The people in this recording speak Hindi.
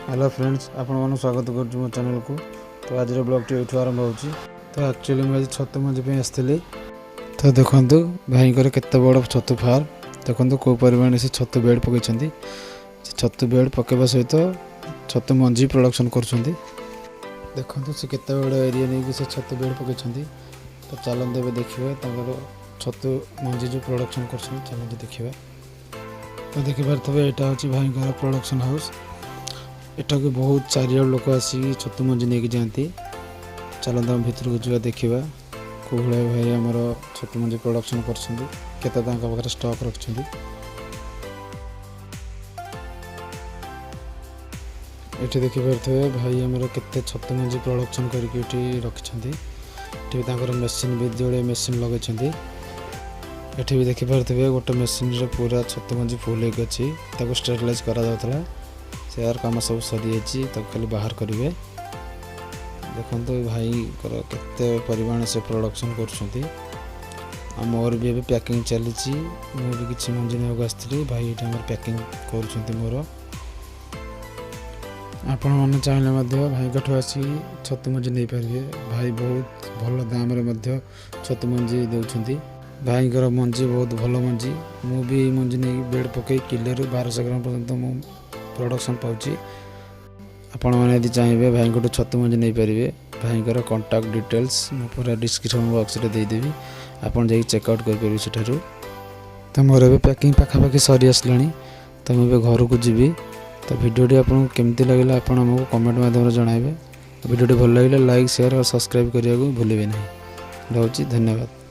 हेलो फ्रेंड्स आपण स्वागत कर मो चैनल को। तो आज ब्लॉग टी आरंभ हो। तो एक्चुअली मुझे छतु मंजी पे आसती। तो देखो भाई केते बड़ छतु फार्म देखो कौ परिमाण से छतु बेड पकई छतु बेड पकेबा सहित छतु मंजी प्रोडक्शन कर देखो से केते बड़ एरिया नहीं से छतु बेड पकई। तो चलते देखिए छतु मंजी जो प्रोडक्शन कर चलते देखिए। तो देखिपारे यहाँ हूँ भाई प्रोडक्शन हाउस। एटा को बहुत चारिड़ लोक आसिक छतु मंजी नहीं जाती। चलते हम भितर को जा देखा कौ भाई भाई आमर छतु मंजी प्रोडक्शन कर स्टॉक रखते। ये देखिपारे भाई आमर केते छतु मंजी प्रोडक्शन करके रखते। मेसीन भी जोड़े मेसीन लगे। ये भी देखिपारे गोटे मेसीन पूरा छतु मंजी फुल होगी स्टेरिलाइज करा से यार कम सब सरी जाइए खाली बाहर करेंगे। देखो भाई केते परिमाण से प्रोडक्शन कर मोर भी अभी पैकिंग चली मुझे किसी मंजी नहीं आसती भाई ये पैकिंग कर मोर। आपण मैंने चाहिए भाई कठू आसी छतु मंजी नहीं पारे। भाई बहुत भल दाम रे छतु मंजी दौरान भाई मंजी बहुत भल मंजी मुझे मंजी नहीं बेड पकई किले 1200 ग्राम पर्यटन प्रोडक्शन पाँच। आपण मैंने यदि चाहिए भाई को छतु मंजी नहीं पारे भाई कांटेक्ट डिटेल्स मैं पूरा डिस्क्रिप्शन बॉक्स रे देदेवी आपन जाई चेकआउट करेंगे सेठारु। तो मोर ए पैकिंग पाखापाखि सरी आसला। तो मुझे घर को जीवी। तो वीडियो आपको केमती लगे आपको कमेंट माध्यम जनइबे। वीडियो भल लगे लाइक शेयर और सब्सक्राइब करने को भूलें नहीं। रहुची धन्यवाद।